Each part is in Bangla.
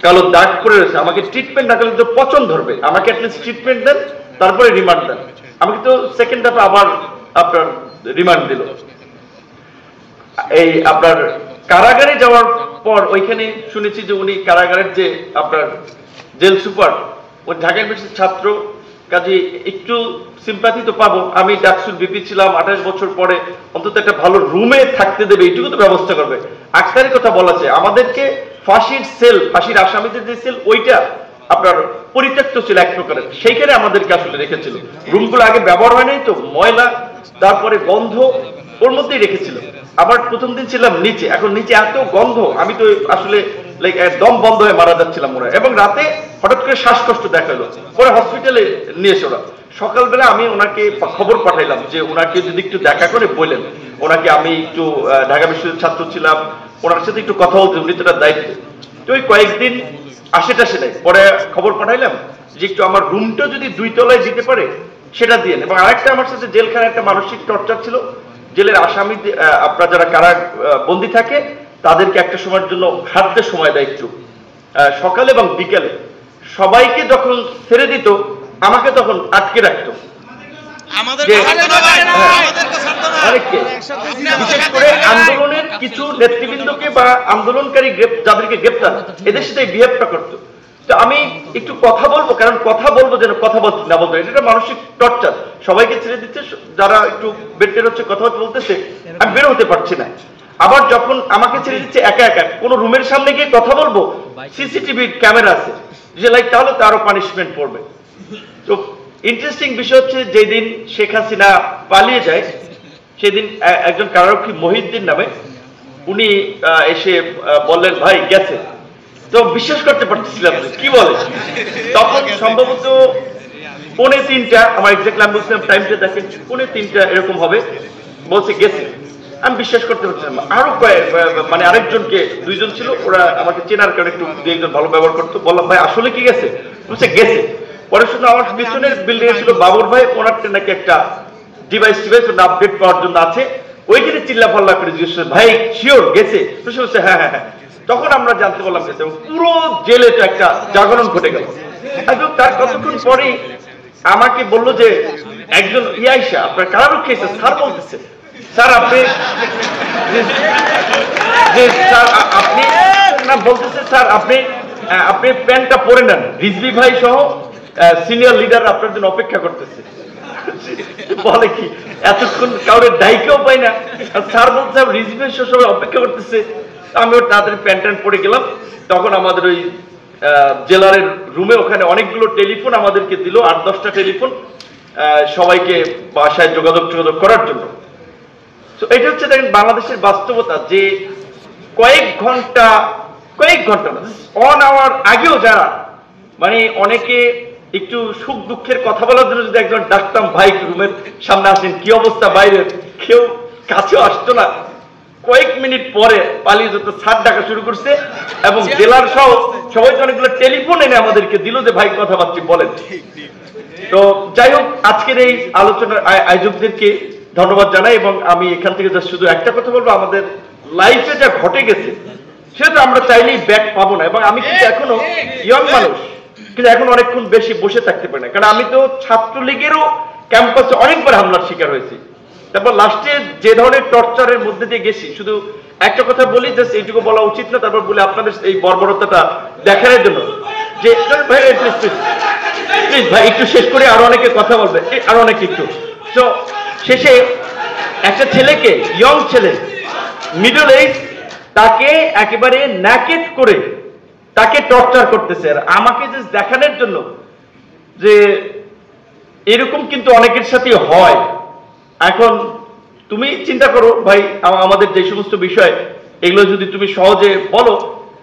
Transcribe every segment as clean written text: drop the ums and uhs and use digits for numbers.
কালো দাগ পড়ে রয়েছে, আমাকে ট্রিটমেন্ট না করলে তো পচন ধরবে, আমাকে অ্যাটলিস্ট ট্রিটমেন্ট দেন, তারপরে রিমান্ড দেন। আমাকে তো সেকেন্ড হাফে আবার আপনার রিমান্ড দিল। এই আপনার কারাগারে যাওয়ার পর ওইখানে শুনেছি যে উনি কারাগারের যে আপনার জেল সুপার, ওই ঢাকা ইউনিভার্সিটির ছাত্র, কাজে একটু সিম্পাথি তো পাবো। আমি ডাকসুর বিপি ছিলাম, 28 বছর পরে অন্তত একটা ভালো রুমে থাকতে দেবে, এইটুকু তো ব্যবস্থা করবে। আক্তারের কথা বলা যায়, আমাদেরকে ফাঁসির সেল, ফাঁসির আসামিদের যে সেল, ওইটা আপনার পরিত্যক্ত ছিল এক প্রকারের, সেইখানে আমাদেরকে আসলে রেখেছিল। রুমগুলো আগে ব্যবহার হয় নাই তো, ময়লা, তারপরে গন্ধ ওর মধ্যেই রেখেছিল। আবার প্রথম দিন ছিলাম নিচে, এখন নিচে এত গন্ধ, আমি তো আসলে লাইক দম বন্ধ হয়ে মারা যাচ্ছিলাম ওরা। এবং রাতে হঠাৎ করে শ্বাসকষ্ট দেখা এলো, পরে হসপিটালে নিয়ে এসে ওরা। সকালবেলা আমি ওনাকে খবর পাঠাইলাম যে ওনাকে যদি একটু দেখা করে বলেন, ওনাকে আমি একটু ঢাকা বিশ্ববিদ্যালয়ের ছাত্র ছিলাম, ওনার সাথে একটু কথা বলতে, উনি তো দায়িত্ব। তো ওই কয়েকদিন আসে নাই, পরে খবর পাঠাইলাম যে একটু আমার রুমটা যদি 2 তলায় দিতে পারে সেটা দিয়ে। এবং আরেকটা আমার সাথে জেলখানায় একটা মানসিক টর্চার ছিল, জেলের আসামি আপনার যারা কারা বন্দী থাকে তাদেরকে একটা সময়ের জন্য হাঁটতে সময় দেয় একটু, সকালে এবং বিকেলে। সবাইকে যখন ছেড়ে দিত আমাকে তখন আটকে রাখতো। বিশেষ করে আন্দোলনের কিছু নেতৃবৃন্দকে বা আন্দোলনকারী যাদেরকে গ্রেপ্তার, এদের সাথে বিহেভটা করতো। তো আমি একটু কথা বলবো, কারণ কথা বলবো যেন কথা না বলতো, এটা মানসিক টর্চার। সবাইকে ছেড়ে দিচ্ছে, যারা একটু বের হচ্ছে কথা বলতেছে, আমি বের হতে পারছি না। আবার যখন আমাকে ছেড়ে দিচ্ছে একা একা কোনো রুমের সামনে গিয়ে কথা বলবো, সিসিটিভি ক্যামেরা আছে, যে লাইক তাহলে তো আরো পানিশমেন্ট পড়বে। তো ইন্টারেস্টিং বিষয় হচ্ছে, যেদিন শেখ হাসিনা পালিয়ে যায় সেদিন একজন কারারক্ষী মহিউদ্দিন নামে, উনি এসে বললেন ভাই গেছে। তো বিশ্বাস করতে পারতেছিলাম কি বলে। তখন সম্ভবত 2:45, আমার এক্সাক্টলি আমি বলছিলাম টাইমটা দেখেন, 2:45 এরকম হবে, বলছে গেছে। আমি বিশ্বাস করতে পারছিলাম। আরো মানে আরেকজনকে, 2 জন ছিল, ওরা আমাকে চেনার কারণে একটু 2-1 জন ভালো ব্যবহার করতো। বললাম ভাই আসলে কি গেছে? বলছে গেছে। পরে শুনে আমার পিছনের বিল্ডিং এ ছিল বাবুর ভাই, ওনারটা নাকি একটা ডিভাইস আপডেট পাওয়ার জন্য আছে, ওইখানে চিল্লা পাল্লা করে জিজ্ঞেস ভাই শিওর গেছে? বলছে হ্যাঁ হ্যাঁ হ্যাঁ। তখন আমরা জানতে পারলাম গেছে, এবং পুরো জেলে তো একটা জাগরণ ঘটে গেল। একদম তার কতক্ষণ পরেই আমাকে বললো যে একজন ইয়াইসা আপনার কারারক্ষী এসে, স্যার বলতেছে, স্যার আপনি না বলতেছে, স্যার আপনি প্যান্টটা পরে নেন, রিজভি ভাই সহ সিনিয়র লিডার আপনার জন্য অপেক্ষা করতেছে। বলে কি এতক্ষণ কাউরে ডাইকেও পাই না, স্যার বলছে রিজভি ভাই সহ সবাই অপেক্ষা করতেছে। আমিও তাড়াতাড়ি প্যান্ট পরে গেলাম। তখন আমাদের ওই জেলারের রুমে ওখানে অনেকগুলো টেলিফোন আমাদেরকে দিল, 8-10টা টেলিফোন, সবাইকে বাসায় যোগাযোগ করার জন্য। তো এটা হচ্ছে দেখেন বাংলাদেশের বাস্তবতা, যে কয়েক ঘন্টা না, 1 আওয়ার আগেও যারা মানে অনেকে একটু সুখ দুঃখের কথা বলার জন্য যদি একজন ডাকতাম ভাই রুমের সামনে আসেন, কি অবস্থা বাইরের, কেউ কাছেও আসতো না। কয়েক মিনিট পরে পালিয়ে যেত, ছাদ ডাকা শুরু করছে, এবং জেলার সহ সবাই তো অনেকগুলো টেলিফোন এনে আমাদেরকে দিল যে ভাই কথাবার্তা বলেন। তো যাই হোক, আজকের এই আলোচনার আয়োজকদেরকে ধন্যবাদ জানাই, এবং আমি এখান থেকে শুধু একটা কথা বলবো, আমাদের লাইফে যা ঘটে গেছে সেটা আমরা চাইলেই ব্যাক পাবো না। এবং আমি কিন্তু এখনো ইয়ং মানুষ, কিন্তু এখন অনেকক্ষণ বেশি বসে থাকতে পারি না, কারণ আমি তো ছাত্রলীগেরও ক্যাম্পাসে অনেকবার হামলার শিকার হয়েছি। তারপর লাস্টে যে ধরনের টর্চারের মধ্যে দিয়ে গেছি, শুধু একটা কথা বলি, জাস্ট এইটুকু বলা উচিত না, তারপর বলে আপনাদের এই বর্বরতাটা দেখানোর জন্য যে ভাই প্লিজ ভাই একটু শেষ করে, আরো অনেকে কথা বলবে, আরো অনেকে একটু। তো শেষে একটা ছেলেকে, ইয়ং ছেলে, মিডল এজ, তাকে একেবারে ন্যাকেট করে তাকে টর্চার করতেছে। আর আমাকে জাস্ট দেখানোর জন্য যে এরকম কিন্তু অনেকের সাথে হয়। এখন তুমি চিন্তা করো ভাই, আমাদের যে সমস্ত বিষয় এগুলো যদি তুমি সহজে বলো,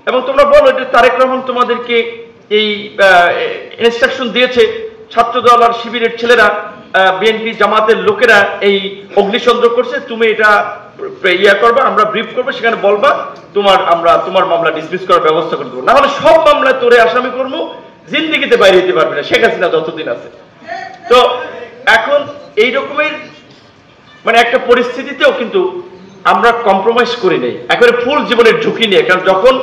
এবং তোমরা বলো যে তারেক রহমান তোমাদেরকে এই ইনস্ট্রাকশন দিয়েছে, ছাত্রদল আর শিবিরের ছেলেরা, বিএনপি জামাতের লোকেরা এই অগ্নিসংযোগ করছে, তুমি এটা ইয়া করবা, আমরা ব্রিফ করবো, সেখানে বলবা তোমার মামলা ডিসমিস করার ব্যবস্থা করে দেবো, না হলে সব মামলায় তোরে আসামি করবো, জিন্দিগিতে বাইরে যেতে পারবে না, শেখ হাসিনা যতদিন আছে। তো এখন এই রকমের মানে একটা পরিস্থিতিতেও কিন্তু আমরা কম্প্রোমাইজ করি নাই, একেবারে ফুল জীবনের ঝুঁকি নিয়ে। কারণ যখন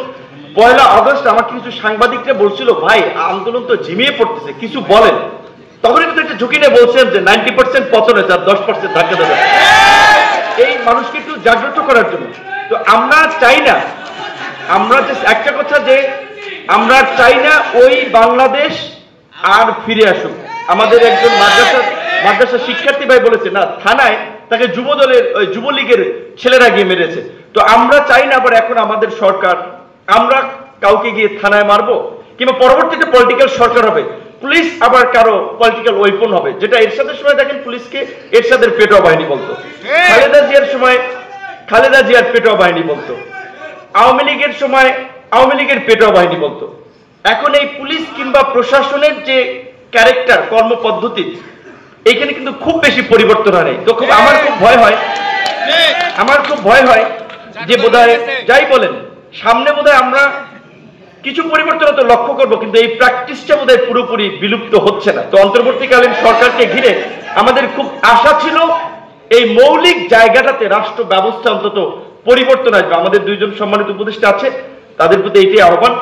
1 আগস্ট আমাকে কিছু সাংবাদিকরা বলছিল, ভাই আন্দোলন তো ঝিমিয়ে পড়তেছে, কিছু বলেন। তখন কিন্তু একটা ঝুঁকি নিয়ে বলছেন যে 90% পতন হয়েছে আর 10% ধাক্কা দেবে, এই মানুষকে একটু জাগ্রত করার জন্য। তো আমরা চাই না, আমরা একটা কথা যে আমরা চাই না ওই বাংলাদেশ আর ফিরে আসুক। আমাদের একজন মাদ্রাসা শিক্ষার্থী ভাই বলেছে, না থানায় তাকে যুবলীগের ছেলেরা গিয়ে মেরেছে। তো আমরা চাই না আবার এখন আমাদের সরকার, আমরা কাউকে গিয়ে থানায় মারবো, কিংবা পরবর্তীতে পলিটিক্যাল সরকার হবে, পুলিশ আবার কারো পলিটিক্যাল ওয়েপন হবে। যেটা এরশাদের সময় দেখেন পুলিশকে এরশাদের পেটোয়া বাহিনী বলতো, খালেদা জিয়ার সময় খালেদা জিয়ার পেটোয়া বাহিনী বলতো, আওয়ামী লীগের সময় আওয়ামী লীগের পেটোয়া বাহিনী বলতো। এখন এই পুলিশ কিংবা প্রশাসনের যে ক্যারেক্টার, কর্মপদ্ধতি, এখানে কিন্তু খুব বেশি পরিবর্তন হয় নাই। তো আমার খুব ভয় হয় যে বোধহয় যাই বলেন সামনে বোধহয় আমরা কিছু পরিবর্তন তো লক্ষ্য করব, কিন্তু এই প্র্যাকটিসটা বোধহয় পুরোপুরি বিলুপ্ত হচ্ছে না। তো অন্তর্বর্তীকালীন সরকারকে ঘিরে আমাদের খুব আশা ছিল এই মৌলিক জায়গাটাতে রাষ্ট্র ব্যবস্থা অন্তত পরিবর্তন আসবে। আমাদের দুইজন সম্মানিত উপদেষ্টা আছে, তাদের প্রতি এইটাই আহ্বান।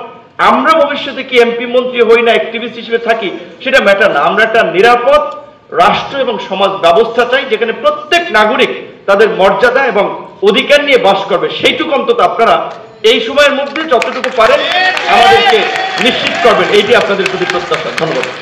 আমরা ভবিষ্যতে কি এমপি মন্ত্রী হই না অ্যাক্টিভিস্ট হিসেবে থাকি সেটা ম্যাটার না, আমরা একটা নিরাপদ রাষ্ট্র এবং সমাজ ব্যবস্থা চাই যেখানে প্রত্যেক নাগরিক তাদের মর্যাদা এবং অধিকার নিয়ে বাস করবে। সেইটুকু অন্তত আপনারা এই সময়ের মধ্যে যতটুকু পারেন আমাদেরকে নিশ্চিত করবেন, এইটি আপনাদের প্রতি প্রত্যাশা। ধন্যবাদ।